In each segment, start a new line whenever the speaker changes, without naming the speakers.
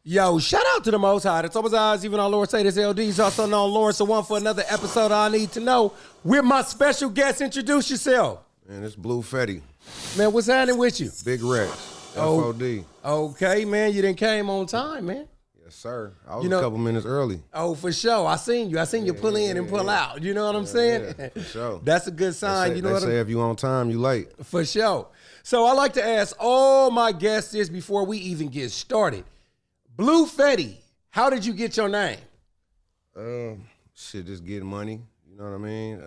Yo, shout out to the Most High. It's always eyes, even on Lord say this LD's also known Lawrence. So one for another episode of I Need to Know. With my special guest, introduce yourself.
Man, it's Bleu Fetti.
Man, what's happening with you?
Big Rex. FOD.
Okay, man. You done came on time, man.
Yes, sir. I was a couple minutes early.
Oh, for sure. I seen you. I seen you pull in and pull out. You know what I'm saying?
Yeah, for sure.
That's a good sign.
They say if you on time, you late.
For sure. So I like to ask all my guests this before we even get started. Bleu Fetti, how did you get your name?
Shit, just getting money. You know what I mean?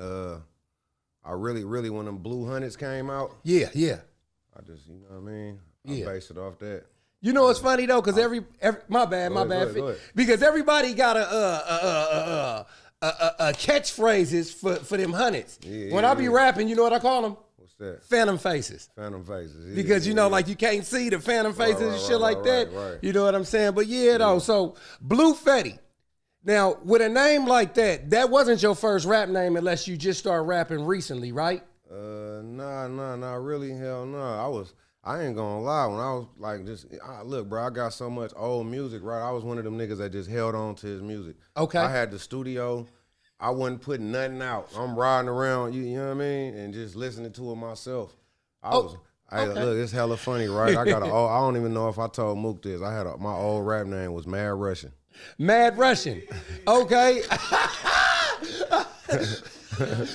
I really, when them Blue Hundreds came out.
Yeah.
I just, you know what I mean? I based it off that.
You know what's funny though, because every my bad.
Go ahead.
Because everybody got a catchphrases for them hundreds. When I be rapping, you know what I call them?
What's that?
Phantom faces.
Phantom faces.
Because you know, like you can't see the phantom faces and shit like that.
Right.
You know what I'm saying? But yeah, though. So Bleu Fetti. Now, with a name like that wasn't your first rap name unless you just started rapping recently, right?
Nah, not really. Hell no. I ain't gonna lie. When I was like, look, bro, I got so much old music, right? I was one of them niggas that just held on to his music.
Okay.
I had the studio. I wasn't putting nothing out. I'm riding around, you know what I mean, and just listening to it myself. Look, it's hella funny, right? I don't even know if I told Mook this. My old rap name was Mad Russian.
Mad Russian. Okay.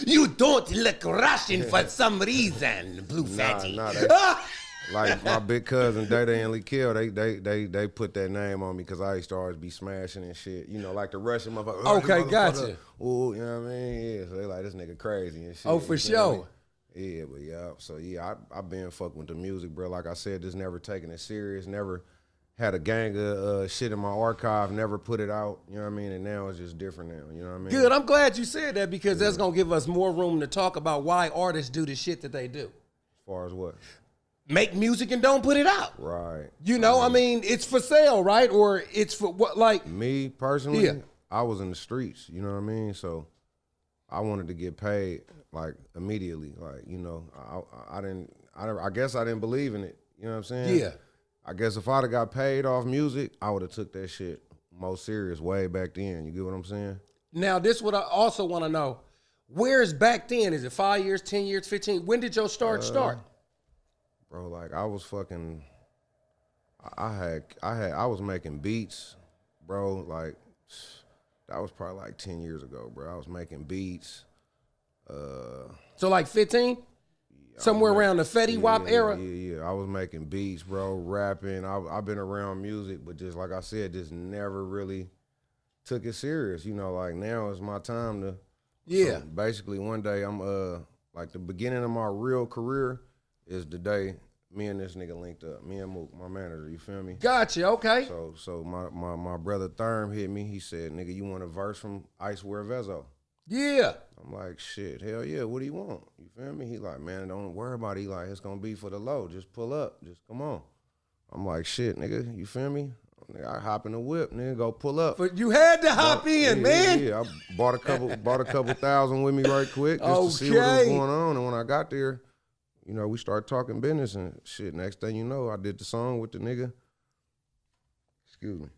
You don't look Russian for some reason, Bleu Fetti.
Like my big cousin Dada and Lee Kill, they put that name on me because I used to always be smashing and shit. You know, like the Russian motherfucker.
Okay, gotcha.
Ooh, you know what I mean? Yeah, so they like, this nigga crazy and shit.
Oh, for sure.
Yeah, but yeah. So yeah, I've been fucking with the music, bro. Like I said, just never taking it serious, never had a gang of shit in my archive, never put it out, you know what I mean? And now it's just different now, you know what I mean?
Good, I'm glad you said that because that's going to give us more room to talk about why artists do the shit that they do.
As far as what?
Make music and don't put it out.
Right.
You know, I mean, it's for sale, right? Or it's for what, like?
Me, personally, I was in the streets, you know what I mean? So I wanted to get paid, like, immediately. Like, you know, I guess I didn't believe in it, you know what I'm saying?
Yeah.
I guess if I'd have got paid off music, I would have took that shit most serious way back then. You get what I'm saying?
Now, this what I also want to know. Where's back then? Is it 5 years, 10 years, 15? When did your start?
Bro, like I was fucking, I was making beats, bro. Like that was probably like 10 years ago, bro. I was making beats.
So like 15? Somewhere around the Fetti Wap era?
Yeah. I was making beats, bro, rapping. I've been around music, but just like I said, just never really took it serious. You know, like now is my time to.
Yeah.
So basically, one day I'm like the beginning of my real career is the day me and this nigga linked up. Me and Mook, my manager. You feel me?
Gotcha. Okay.
So my brother Therm hit me. He said, "Nigga, you want a verse from Icewear Vezzo?"
Yeah.
I'm like, shit, hell yeah, what do you want? You feel me? He like, man, don't worry about it. He like, it's gonna be for the low. Just pull up. Just come on. I'm like, shit, nigga, you feel me? Nigga, I hop in the whip, nigga, go pull up.
But you had to hop in, man.
Yeah, I bought a couple thousand with me right quick just to see what was going on. And when I got there, you know, we started talking business and shit. Next thing you know, I did the song with the nigga. Excuse me.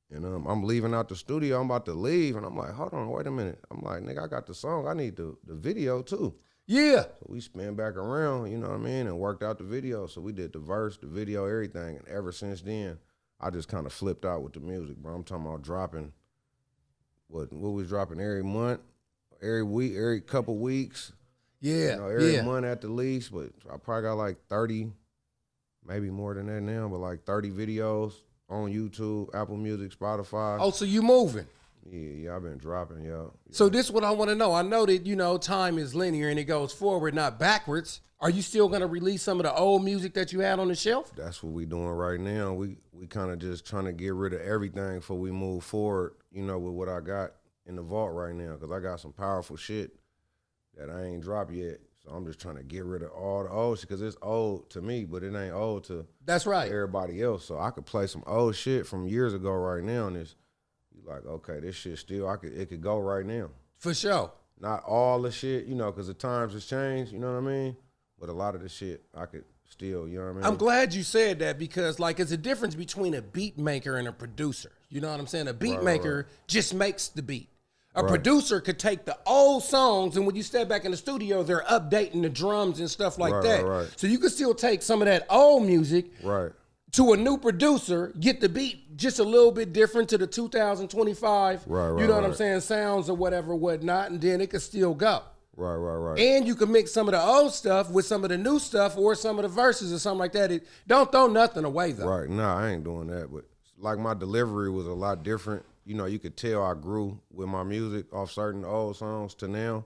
And I'm leaving out the studio. I'm about to leave, and I'm like, hold on, wait a minute. I'm like, nigga, I got the song. I need the video too.
Yeah.
So we spin back around, you know what I mean, and worked out the video. So we did the verse, the video, everything. And ever since then, I just kind of flipped out with the music, bro. I'm talking about dropping, what was dropping every month, every week, every couple weeks.
Yeah.
You know, every month at the least. But I probably got like 30, maybe more than that now, but like 30 videos on YouTube, Apple Music, Spotify.
Oh, so you moving?
Yeah, I've been dropping, yo.
So this is what I want to know. I know that, you know, time is linear and it goes forward, not backwards. Are you still going to release some of the old music that you had on the shelf?
That's what we doing right now. We kind of just trying to get rid of everything before we move forward, you know, with what I got in the vault right now, because I got some powerful shit that I ain't dropped yet. So I'm just trying to get rid of all the old shit, because it's old to me, but it ain't old to everybody else. So I could play some old shit from years ago right now, and it's like, okay, this shit still, it could go right now.
For sure.
Not all the shit, you know, because the times has changed, you know what I mean? But a lot of the shit I could still, you know what I mean?
I'm glad you said that because, like, it's a difference between a beat maker and a producer. You know what I'm saying? A beat maker just makes the beat. A producer could take the old songs, and when you step back in the studio, they're updating the drums and stuff like that. So you can still take some of that old music to a new producer, get the beat just a little bit different to the 2025, you know what I'm saying, sounds or whatever, whatnot, and then it could still go. And you can mix some of the old stuff with some of the new stuff or some of the verses or something like that. It don't throw nothing away, though.
Nah, I ain't doing that. But, like, my delivery was a lot different. You know, you could tell I grew with my music off certain old songs to now,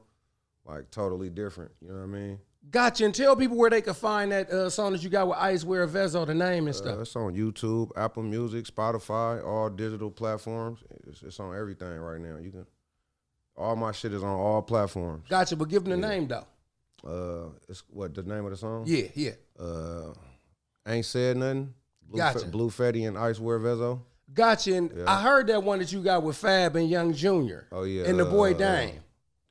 like, totally different. You know what I mean?
Gotcha. And tell people where they can find that song that you got with Icewear, Vezzo, the name and stuff.
It's on YouTube, Apple Music, Spotify, all digital platforms. It's on everything right now. You can, all my shit is on all platforms.
Gotcha, but give them the name, though.
It's what, the name of the song?
Yeah.
Ain't Said Nothing. Bleu, Fetti, and Icewear, Vezzo.
Gotcha. And I heard that one that you got with Fab and Young Jr.
Oh, yeah.
And the boy Dame.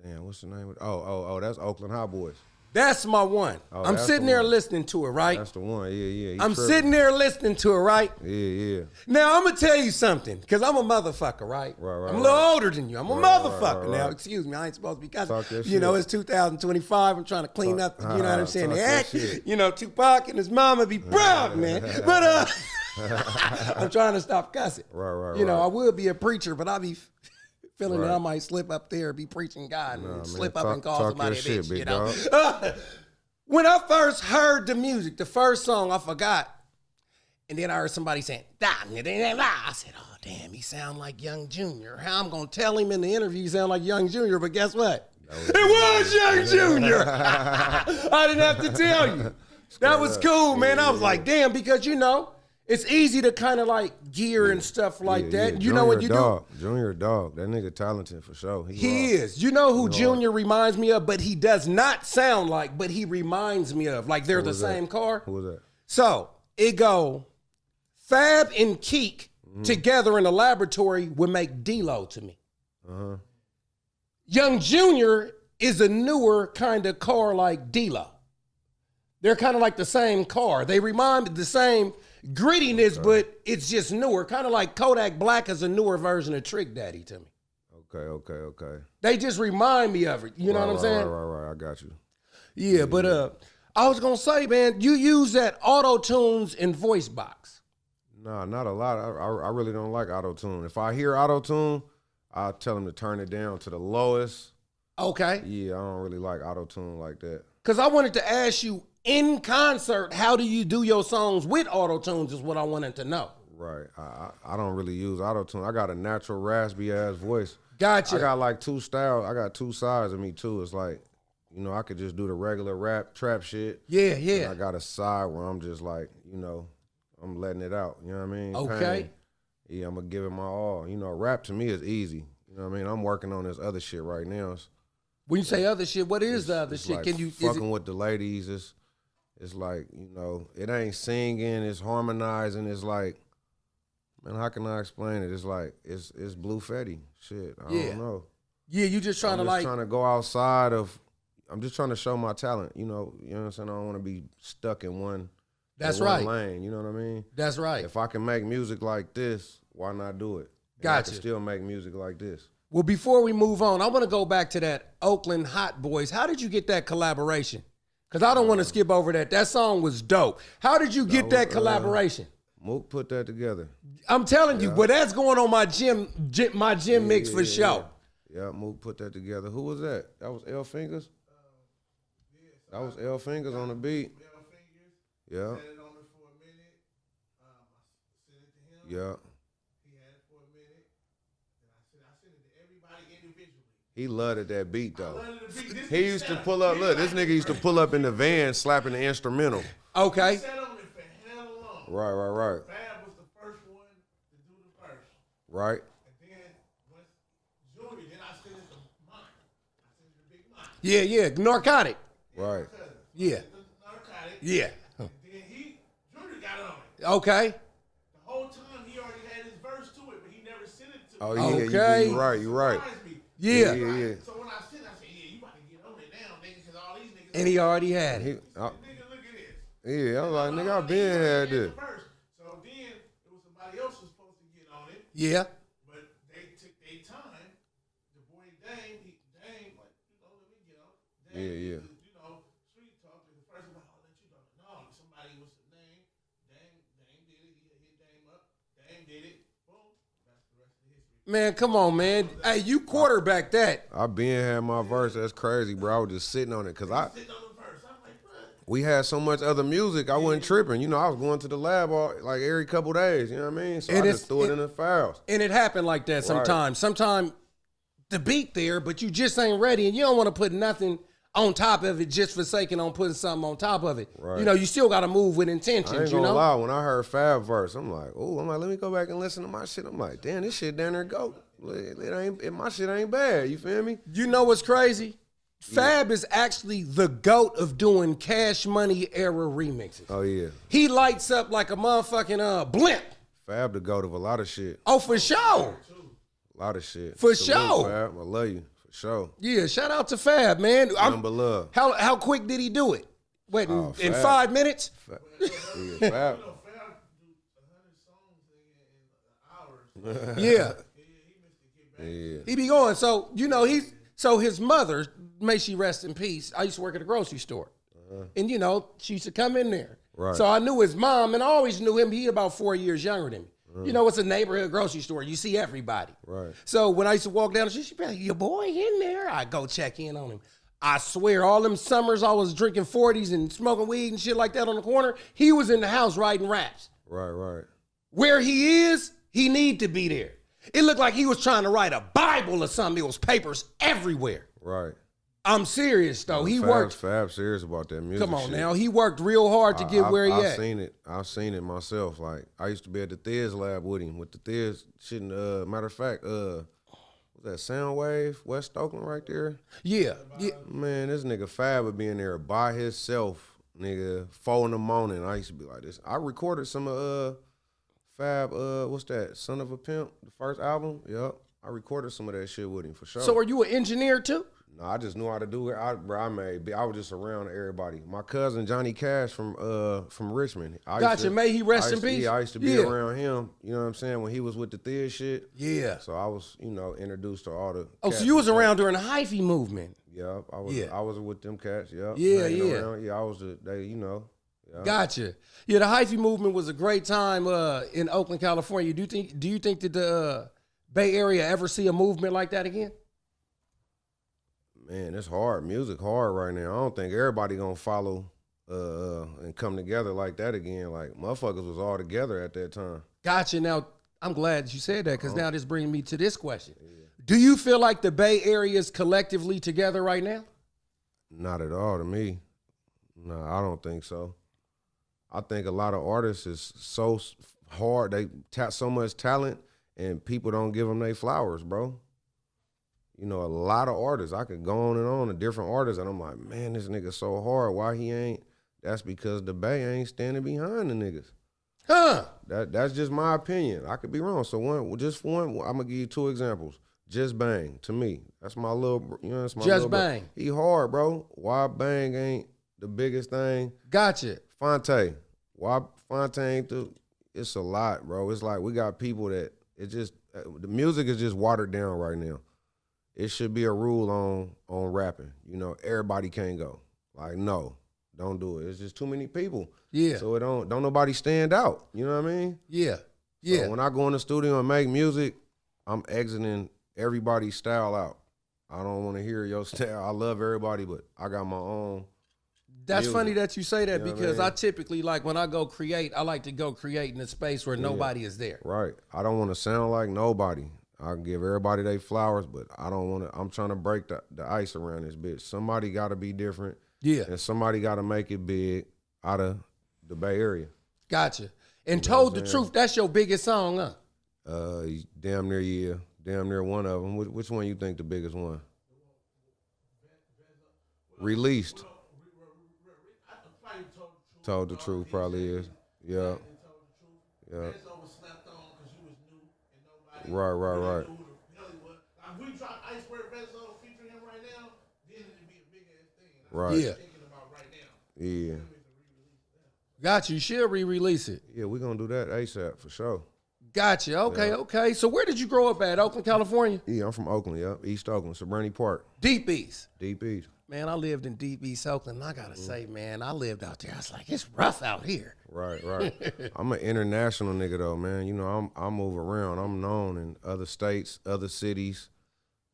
Damn, what's the name of it? Oh, that's Oakland High Boys.
That's my one.
Oh,
I'm sitting there listening to it, right?
That's the one, yeah.
I'm sitting there listening to it, right?
Yeah.
Now, I'm going to tell you something, because I'm a motherfucker, right? I'm a little older than you. I'm a motherfucker now. Excuse me, I ain't supposed to be cussing. You know, it's 2025. I'm trying to clean up, you know what I'm saying? The act, you know, Tupac and his mama be proud, man. But I'm trying to stop cussing. You know, I would be a preacher, but I be feeling that I might slip up there, be preaching God, and slip up and call somebody a bitch, you know? When I first heard the music, the first song, I forgot. And then I heard somebody saying, I said, oh, damn, he sound like Young Jr. How I'm going to tell him in the interview he sound like Young Jr., but guess what? It was Young Jr. I didn't have to tell you. That was cool, man. I was like, damn, because, you know, it's easy to kind of like gear and stuff like that. You know what you do?
Junior dog. That nigga talented for sure.
He is. You know who Junior reminds me of, but he does not sound like, but he reminds me of. Like they're the same car.
Who was that?
So it go, Fab and Keek together in the laboratory would make D-Lo to me. Young Junior is a newer kind of car like D-Lo. They're kind of like the same car. They remind me of the same grittiness, but it's just newer. Kind of like Kodak Black is a newer version of Trick Daddy to me.
Okay.
They just remind me of it. You know what I'm saying?
Right. I got you.
Yeah, but I was going to say, man, you use that auto-tunes and voice box.
Nah, not a lot. I really don't like auto-tune. If I hear auto-tune, I'll tell them to turn it down to the lowest.
Okay.
Yeah, I don't really like auto-tune like that.
Because I wanted to ask you, in concert, how do you do your songs with auto-tunes is what I wanted to know.
Right. I don't really use auto-tune. I got a natural raspy-ass voice.
Gotcha.
I got like two styles. I got two sides of me, too. It's like, you know, I could just do the regular rap, trap shit.
Yeah.
And I got a side where I'm just like, you know, I'm letting it out. You know what I mean?
Okay.
Pain. Yeah, I'm going to give it my all. You know, rap to me is easy. You know what I mean? I'm working on this other shit right now.
When you say other shit, what is the other shit?
Like
Can you
fucking with the ladies? It's like, you know, it ain't singing, it's harmonizing. It's like, man, how can I explain it? It's like, it's Bleu Fetti. Shit, I don't know. Yeah,
you just trying to
trying to go outside of, I'm just trying to show my talent. You know what I'm saying? I don't want to be stuck in one lane. You know what I mean?
That's right.
If I can make music like this, why not do it?
Gotcha.
I can still make music like this.
Well, before we move on, I want to go back to that Oakland Hot Boys. How did you get that collaboration? Because I don't want to skip over that. That song was dope. How did you get that collaboration?
Mook put that together.
I'm telling you, but that's going on my gym mix for sure.
Yeah, Mook put that together. Who was that? That was L Fingers? That was L Fingers on the beat.
L Fingers.
Yeah.
Set it on it for a minute. I sent it to him.
Yeah.
He had it for a minute. And I sent it to everybody individually.
He loved that beat though.
I loved the beat.
He used to pull up. Look, this nigga used to pull up in the van slapping the instrumental.
Okay.
He sat on it for hell long.
Right.
Fab was the first one to do the verse.
Right.
And then once Junior, then I sent it to mine. I sent it to Big Mike.
Yeah. Narcotic.
Right.
Yeah.
Narcotic.
Yeah.
And then Junior got on it.
Okay.
The whole time he already had his verse to it, but he never sent it to me.
Oh yeah.
Okay.
You're right.
Yeah.
So when I sent it, I said, yeah, you about to get on it now, nigga, because all these niggas.
And he already had it.
Nigga, look at this.
Yeah, I was like, nigga, I been had this.
So then it was somebody else was supposed to get on it.
Yeah.
But they took their time. The boy Dame, like, let me get on. Dame, street talk. The first one, I'll let you know. No, somebody was the name. Dame did it. He hit Dame up. Dame did it. Boom. That's the rest of the history.
Man, come on, man. Hey, you quarterback that.
I been had my verse. That's crazy, bro. I was just sitting on it because we had so much other music. I wasn't tripping. I was going to the lab like every couple days. You know what I mean? So I just threw it in the files.
And it happened like that sometimes. Sometimes the beat there, but you just ain't ready, and you don't want to put nothing on top of it just for sake of putting something on top of it.
Right.
You still got to move with intentions.
I ain't gonna lie. When I heard Fab verse, I'm like, let me go back and listen to my shit. I'm like, damn, this shit down there go. My shit ain't bad. You feel me?
You know what's crazy? Fab is actually the GOAT of doing Cash Money era remixes.
Oh, yeah.
He lights up like a motherfucking blimp.
Fab the GOAT of a lot of shit.
Oh, for sure.
A lot of shit.
For
Salute,
sure.
Fab. I love you. For sure.
Yeah, shout out to Fab, man.
Number love.
How quick did he do it? What, in 5 minutes?
Yeah, Fab.
Yeah.
Yeah.
He be going. So his mother, may she rest in peace. I used to work at a grocery store. And she used to come in there.
Right.
So I knew his mom, and I always knew him. He about 4 years younger than me. It's a neighborhood grocery store. You see everybody.
Right.
So when I used to walk down the street, she'd be like, your boy in there. I go check in on him. I swear, all them summers I was drinking 40s and smoking weed and shit like that on the corner, he was in the house writing raps.
Right.
Where he is, he need to be there. It looked like he was trying to write a Bible or something. It was papers everywhere.
Right.
I'm serious, though. He worked.
Fab serious about that music.
Come on
shit.
now. He worked real hard to get where he at.
I've seen it myself. Like, I used to be at the Thiz lab with him, with the Thiz shit. Matter of fact, was that Soundwave, West Oakland right there?
Yeah.
Man, this nigga Fab would be in there by himself, nigga, 4 in the morning. I used to be like this. I recorded some Fab, what's that? Son of a Pimp, the first album. Yep. I recorded some of that shit with him for sure.
So are you an engineer too?
No, I just knew how to do it. I was just around everybody. My cousin Johnny Cash from Richmond.
May he rest in peace.
Yeah, I used to be around him. You know what I'm saying? When he was with the Thiz shit.
Yeah.
So I was, introduced to all the.
So you was around during the hyphy movement.
Yeah, I was. Yeah. I was with them cats. Yeah.
Yeah.
Yeah, I was. Yeah.
Gotcha. Yeah, the hyphy movement was a great time in Oakland, California. Do you think that the Bay Area ever see a movement like that again?
Man, it's hard. Music hard right now. I don't think everybody gonna follow and come together like that again. Like, motherfuckers was all together at that time.
Gotcha. Now, I'm glad you said that because now this brings me to this question. Yeah. Do you feel like the Bay Area is collectively together right now?
Not at all to me. No, I don't think so. I think a lot of artists is so hard. They tap so much talent and people don't give them their flowers, bro. A lot of artists. I could go on to different artists, and I'm like, man, this nigga so hard. Why he ain't? That's because the Bay ain't standing behind the niggas.
Huh?
That's just my opinion. I could be wrong. So I'm gonna give you 2 examples. Just Bang, to me, that's my little. That's my
Just Bang.
He hard, bro. Why Bang ain't the biggest thing?
Gotcha.
Fonte. Why Fonte ain't it's a lot, bro. It's like we got people that the music is just watered down right now. It should be a rule on rapping. Everybody can't go. Like, no, don't do it. It's just too many people.
Yeah.
So it don't nobody stand out. You know what I mean?
Yeah. Yeah.
So when I go in the studio and make music, I'm exiting everybody's style out. I don't want to hear your style. I love everybody, but I got my own.
That's
music.
funny that you say that because
I
typically, like, when I go create, I like to go create in a space where nobody is there.
Right. I don't want to sound like nobody. I give everybody their flowers, but I don't want to. I'm trying to break the ice around this bitch. Somebody got to be different.
Yeah.
And somebody got to make it big out of the Bay Area.
Gotcha. And Told the Truth, that's your biggest song, huh?
Damn near, yeah. Damn near one of them. Which one you think the biggest one? Released. Told the Truth probably is. Yeah. Yeah. Right.
If we drop Icewear Vezzo featuring him right now, then it'd be a big ass thing.
Right.
That's what I'm thinking about right now.
Yeah.
Got you. You should re-release it.
Yeah, we're going to do that ASAP for sure.
Gotcha. Okay, okay. So where did you grow up at? Oakland, California?
Yeah, I'm from Oakland, yeah. East Oakland, Sobrani Park.
Deep East.
Deep East.
Man, I lived in Deep East Oakland. And I got to say, man, I lived out there. I was like, it's rough out here.
Right, right. I'm an international nigga, though, man. You know, I move around. I'm known in other states, other cities.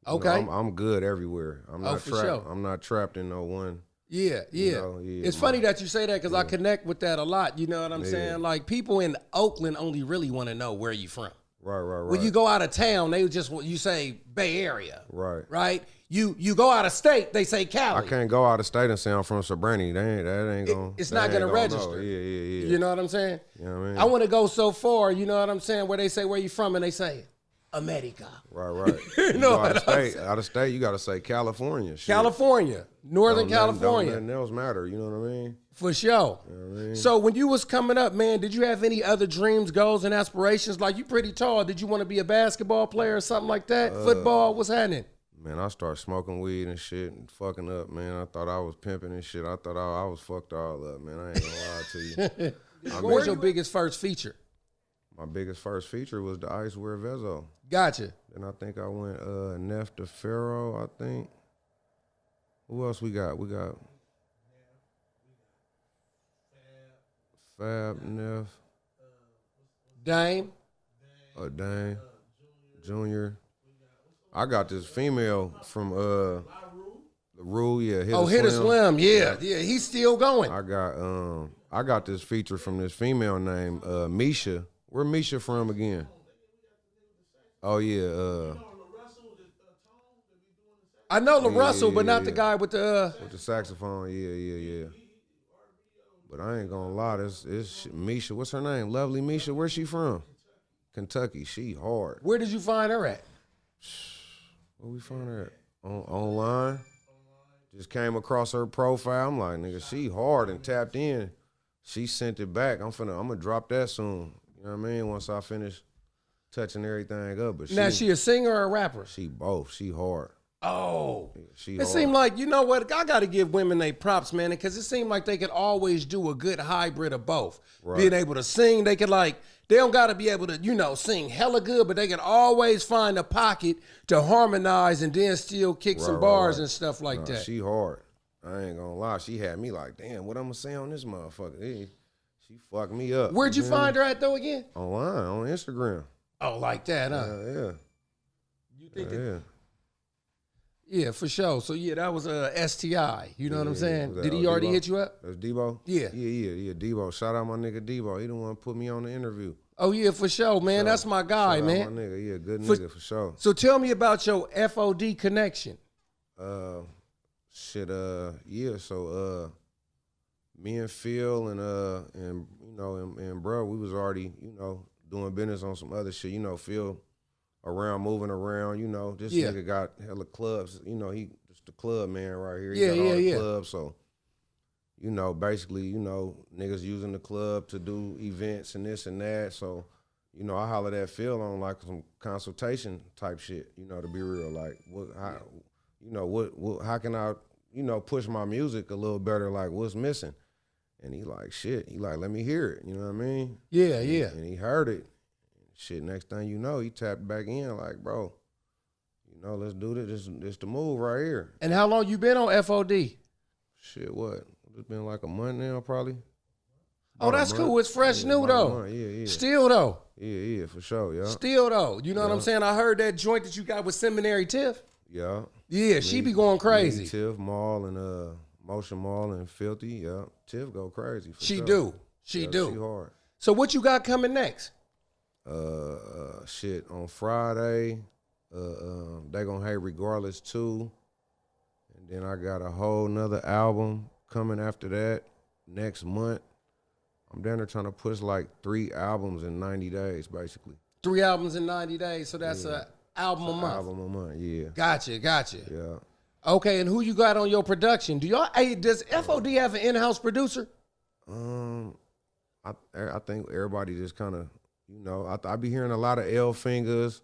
Okay.
You know, I'm good everywhere. I'm not
for
trapped.
sure.
I'm not trapped in no one.
Yeah, yeah.
You know,
It's funny that you say that because I connect with that a lot. You know what I'm saying? Like, people in Oakland only really want to know where you from.
Right, right, right.
When you go out of town, they just you say Bay Area.
Right.
Right? You go out of state, they say Cali.
I can't go out of state and say I'm from Sobrani. That ain't going.
It's not going to register.
Yeah.
You know what I'm saying?
You know what I mean?
I want to go so far, you know what I'm saying, where they say where you from and they say America.
Right.
You know
out of state, you got to say California. Shit.
California, Northern California.
Don't nothing else matter. You know what I mean?
For sure.
You know what I mean?
So when you was coming up, man, did you have any other dreams, goals, and aspirations? Like, you pretty tall. Did you want to be a basketball player or something like that? Football? What's happening?
Man, I started smoking weed and shit and fucking up, man. I thought I was pimping and shit. I thought I was fucked all up, man. I ain't gonna lie to you.
Where's your biggest first feature?
My biggest first feature was the Icewear Vezzo.
Gotcha.
And I think I went Neff to Pharaoh, I think. Who else we got? We got Fab, Neff.
Dame.
Dame. Junior. I got this female from the Rule, yeah.
Hit a Slim, yeah, he's still going.
I got this feature from this female named Misha. Where Misha from again? Oh yeah,
I know LaRussell, but not the guy with the
saxophone. Yeah. But I ain't gonna lie, it's Misha. What's her name? Lovely Misha. Where's she from? Kentucky. She hard.
Where did you find her at?
Where we find her at? Online. Just came across her profile. I'm like, nigga, she hard and tapped in. She sent it back. I'm gonna drop that soon. You know what I mean? Once I finish touching everything up. But
now, she a singer or a rapper?
She both. She hard.
Oh.
She
it
hard.
seemed like, you know what, I got to give women their props, man, because it seemed like they could always do a good hybrid of both. Right. Being able to sing, they could they don't got to be able to, sing hella good, but they can always find a pocket to harmonize and then still kick some bars and stuff like that.
She hard. I ain't gonna lie. She had me like, damn, what I'm gonna say on this motherfucker? She fucked me up.
Where'd you find her at, though, again?
Online, on Instagram.
Oh, like that, huh?
Yeah.
You think that? Yeah, for sure. So, yeah, that was STI. You know what I'm saying? Did he already hit you up?
That's Debo?
Yeah.
Yeah, Debo. Shout out my nigga Debo. He the one put me on the interview.
Oh, yeah, for sure, man. That's my guy, man.
Shout out my nigga. Yeah, good nigga for sure.
So tell me about your FOD connection.
Yeah, so me and Phil and bro, we was already, doing business on some other shit. Phil moving around, this nigga got hella clubs. He just the club man right here. He got all the clubs. So, basically, niggas using the club to do events and this and that. So, I hollered at Phil on like some consultation type shit, to be real. Like how can I, push my music a little better? Like what's missing? And he like, shit. He like, let me hear it. You know what I mean?
Yeah.
And he heard it. Shit, next thing you know, he tapped back in like, bro, let's do this. This the move right here.
And how long you been on FOD?
Shit, what? It's been like a month now, probably.
Oh, that's cool. It's fresh new, though.
Yeah.
Still, though.
Yeah, for sure, yeah.
Still, though. You know what I'm saying? I heard that joint that you got with Seminary Tiff.
Yeah.
Yeah, she be going crazy.
Tiff, Maul, and Motion Maul, and Filthy, yeah. Tiff go crazy, for
She
sure.
do. She
hard.
So what you got coming next?
Shit, on Friday, They Gonna Hate Regardless 2. And then I got a whole nother album coming after that next month. I'm down there trying to push like 3 albums in 90 days, basically.
3 albums in 90 days, so that's an album a month.
Album a month, yeah.
Gotcha.
Yeah.
Okay, and who you got on your production? Does FOD have an in-house producer?
I think everybody just kind of, I be hearing a lot of L fingers.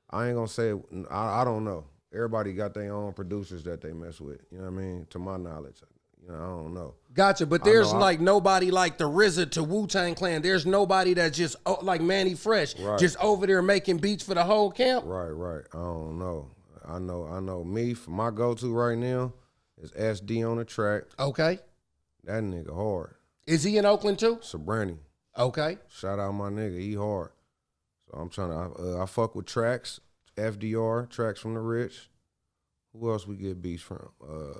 I ain't gonna say, I don't know. Everybody got their own producers that they mess with, you know what I mean? To my knowledge, I don't know.
Gotcha, but there's like nobody like the RZA to Wu-Tang Clan. There's nobody that's just like Manny Fresh, just over there making beats for the whole camp.
Right. I don't know. I know. Me, for my go-to right now is SD on the track.
Okay.
That nigga hard.
Is he in Oakland too?
Sabrani.
Okay.
Shout out my nigga. He hard. So I'm trying to. I fuck with Tracks, FDR, Tracks from the Rich. Who else we get beats from?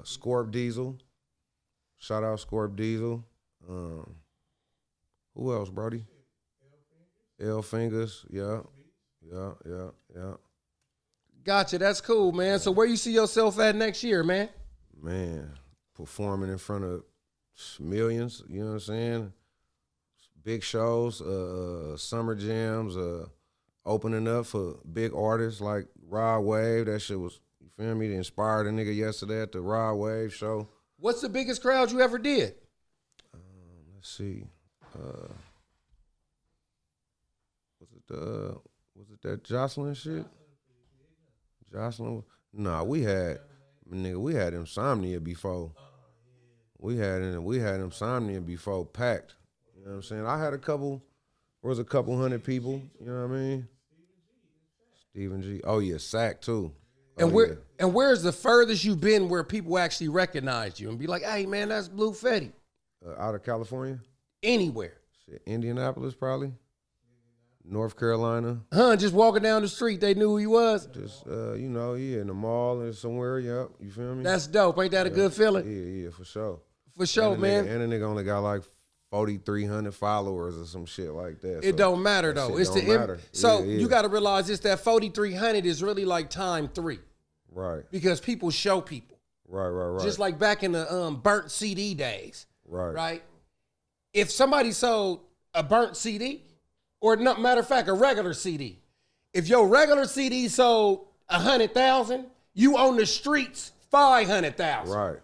Scorp Diesel. Shout out Scorp Diesel. Who else, Brody? L Fingers. Yeah.
Gotcha. That's cool, man. So where you see yourself at next year, man?
Man, performing in front of millions. You know what I'm saying? Big shows, summer jams, opening up for big artists like Rod Wave. That shit was, you feel me? They inspired a nigga yesterday at the Rod Wave show.
What's the biggest crowd you ever did?
Let's see. Was it that Jocelyn shit? Jocelyn? Nah, we had Insomnia before. We had Insomnia before packed. You know what I'm saying? I had a couple hundred people. You know what I mean? Stephen G. Oh yeah, Sack too.
And where's the furthest you've been where people actually recognize you and be like, hey, man, that's Bleu Fetti?
Out of California?
Anywhere.
Shit, Indianapolis probably. North Carolina.
Just walking down the street, they knew who he was?
Just, in the mall or somewhere, yep. You feel me?
That's dope. Ain't that a good feeling?
Yeah, for sure.
For sure, man.
And a nigga only got like 4,300 followers or some shit like that.
It don't matter, though. It's the matter. So you got to realize this, that 4,300 is really like time 3.
Right.
Because people show people.
Right.
Just like back in the burnt CD days.
Right.
If somebody sold a burnt CD, or matter of fact, a regular CD, if your regular CD sold 100,000, you on the streets 500,000.
Right.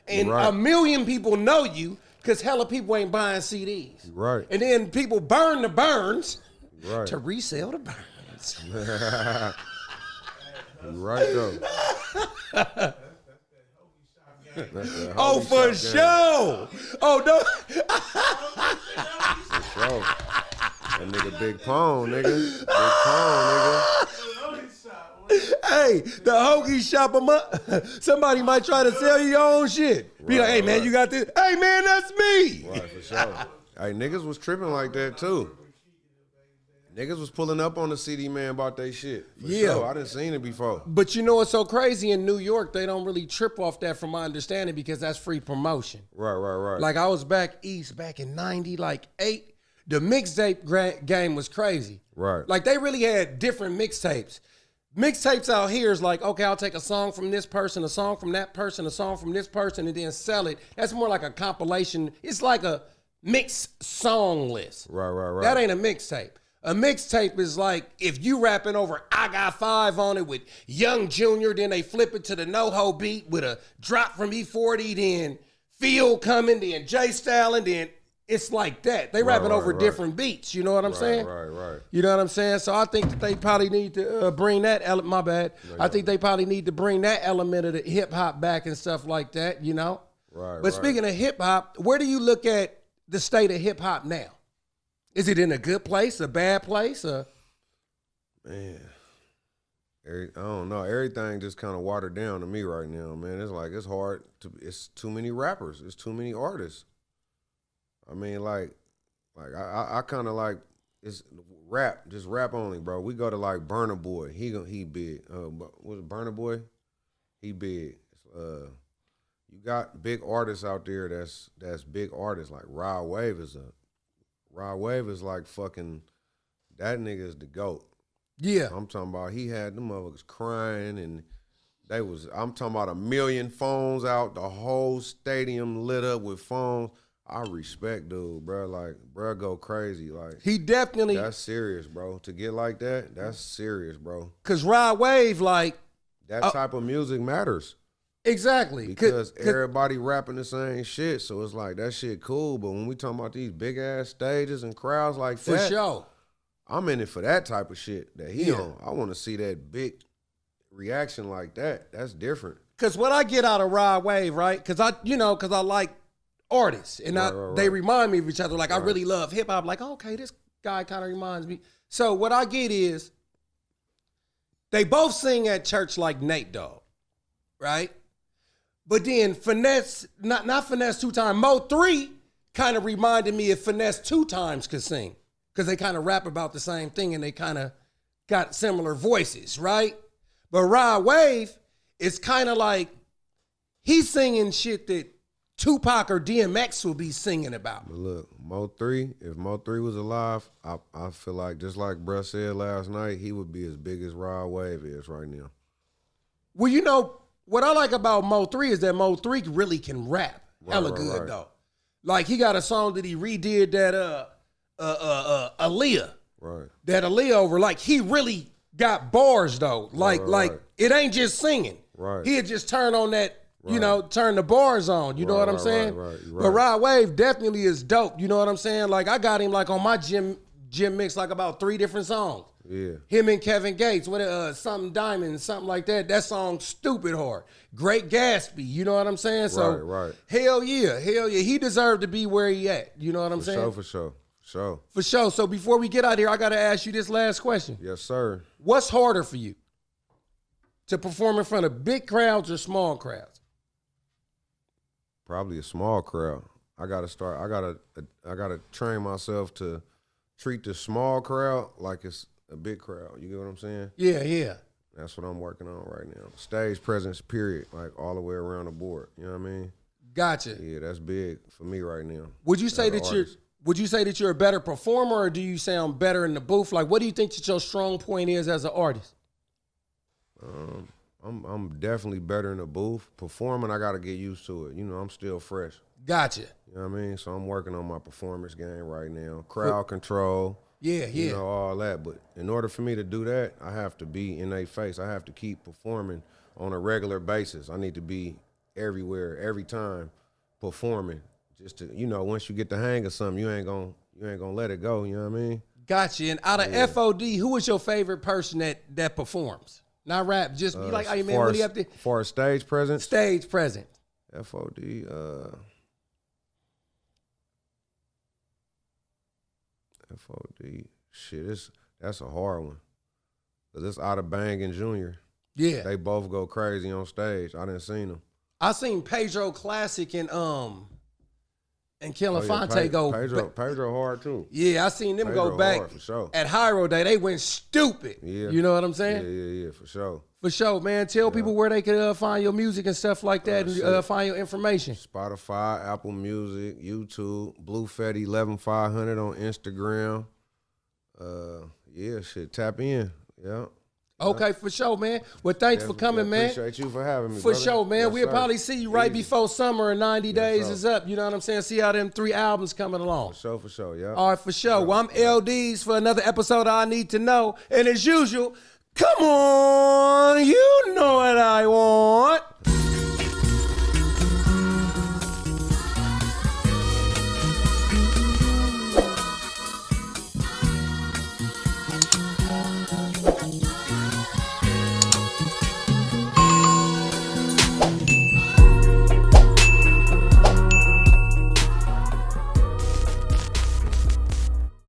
And a million people know you because hella people ain't buying CDs.
Right.
And then people burn the burns
to
resell the burns.
Right though.
Oh, for sure. Oh, no.
For sure. That nigga Big Pone, nigga. Big Pone, nigga.
Hey, the hoagie shop, somebody might try to sell you your own shit. Be like, hey, man, you got this. Hey, man, that's me.
Right, for sure. Hey, niggas was tripping like that, too. Niggas was pulling up on the CD man about they shit. For sure. I done seen it before.
But you know what's so crazy? In New York, they don't really trip off that from my understanding because that's free promotion.
Right.
Like I was back east back in 98. The mixtape game was crazy.
Right.
Like they really had different mixtapes. Mixtapes out here is like, okay, I'll take a song from this person, a song from that person, a song from this person, and then sell it. That's more like a compilation. It's like a mixed song list.
Right.
That ain't a mixtape. A mixtape is like if you rapping over I Got 5 on it with Young Junior, then they flip it to the NoHo beat with a drop from E40, then Phil coming, then Jay Stalin, then it's like that. They rapping over different beats. You know what I'm saying?
Right.
You know what I'm saying? So I think that they probably need to bring that element. My bad. I think they probably need to bring that element of the hip hop back and stuff like that. You know?
Right.
But speaking of hip hop, where do you look at the state of hip hop now? Is it in a good place, a bad place? Or?
Man, I don't know. Everything just kind of watered down to me right now, man. It's like it's hard. It's too many rappers. It's too many artists. I mean, like I kind of like it's rap, just rap only, bro. We go to like Burna Boy. He big. Was it Burna Boy? He big. You got big artists out there. That's big artists. Like Rod Wave is like fucking, that nigga is the GOAT.
Yeah.
I'm talking about he had them motherfuckers crying and I'm talking about 1 million phones out, the whole stadium lit up with phones. I respect dude, bro. Like, bro, go crazy. Like,
he definitely.
That's serious, bro. To get like that, that's serious, bro.
Cause Rod Wave, like.
That type of music matters.
Exactly.
Because everybody rapping the same shit, so it's like that shit cool. But when we talking about these big ass stages and crowds like that,
for sure,
I'm in it for that type of shit that he on. I want to see that big reaction like that. That's different.
Because what I get out of Rod Wave, right? Because I like artists, and they remind me of each other. Like I really love hip hop. Like, okay, this guy kind of reminds me. So what I get is they both sing at church like Nate Dogg, right? But then Finesse, not Finesse 2 times, Mo 3 kind of reminded me if Finesse 2 times could sing. Because they kind of rap about the same thing and they kind of got similar voices, right? But Rod Wave, it's kind of like he's singing shit that Tupac or DMX will be singing about.
But look, Mo 3, if Mo 3 was alive, I feel like, just like Bruh said last night, he would be as big as Rod Wave is right now.
Well, you know, what I like about Mo 3 is that Mo 3 really can rap hella good, though. Like, he got a song that he redid that Aaliyah.
Right.
That Aaliyah over. Like, he really got bars, though. Like, it ain't just singing.
Right.
He'd just turn on that, turn the bars on. You know what I'm saying?
Right.
But Rod Wave definitely is dope. You know what I'm saying? Like, I got him, like, on my gym mix, like, about 3 different songs.
Yeah.
Him and Kevin Gates, something Diamond, something like that. That song stupid hard. Great Gatsby, you know what I'm saying? So
right.
Hell yeah. He deserved to be where he at. You know what I'm saying?
For sure.
So before we get out of here, I gotta ask you this last question.
Yes, sir.
What's harder for you? To perform in front of big crowds or small crowds?
Probably a small crowd. I gotta train myself to treat the small crowd like it's a big crowd. You get what I'm saying?
Yeah.
That's what I'm working on right now. Stage presence, period. Like all the way around the board. You know what I mean?
Gotcha.
Yeah, that's big for me right now.
Would you say that you're a better performer, or do you sound better in the booth? Like, what do you think that your strong point is as an artist?
I'm definitely better in the booth. Performing, I gotta get used to it. You know, I'm still fresh.
Gotcha.
You know what I mean? So I'm working on my performance game right now. Crowd control.
Yeah.
You know, all that. But in order for me to do that, I have to be in their face. I have to keep performing on a regular basis. I need to be everywhere, every time, performing. Just to, once you get the hang of something, you ain't gonna let it go. You know what I mean?
Gotcha. And out of FOD, who is your favorite person that performs? Not rap, just be like, hey man, what do you have to?
For a stage presence?
Stage presence.
FOD, FOD, shit, that's a hard one. Cause it's Outta Bang and Junior.
Yeah.
They both go crazy on stage. I didn't seen them.
I seen Pedro Classic and Kelafonte go.
Pedro hard too.
Yeah, I seen them go back
hard, for sure.
At Hyro Day. They went stupid.
Yeah.
You know what I'm saying?
Yeah, for sure.
For sure, man. Tell people where they can find your music and stuff like that, and find your information.
Spotify, Apple Music, YouTube, Bleu Fetti 11500 on Instagram. Tap in. Yeah.
Okay, for sure, man. Well, thanks for coming, man.
Appreciate you for having me,
For
brother.
sure, man.
Yes,
we'll
sir.
probably see you right before summer, and 90 days is up. You know what I'm saying? See how them 3 albums coming along.
For sure, yeah.
All right, for sure. Well, I'm LDs for another episode of I Need to Know. And as usual, come on, you know what I want.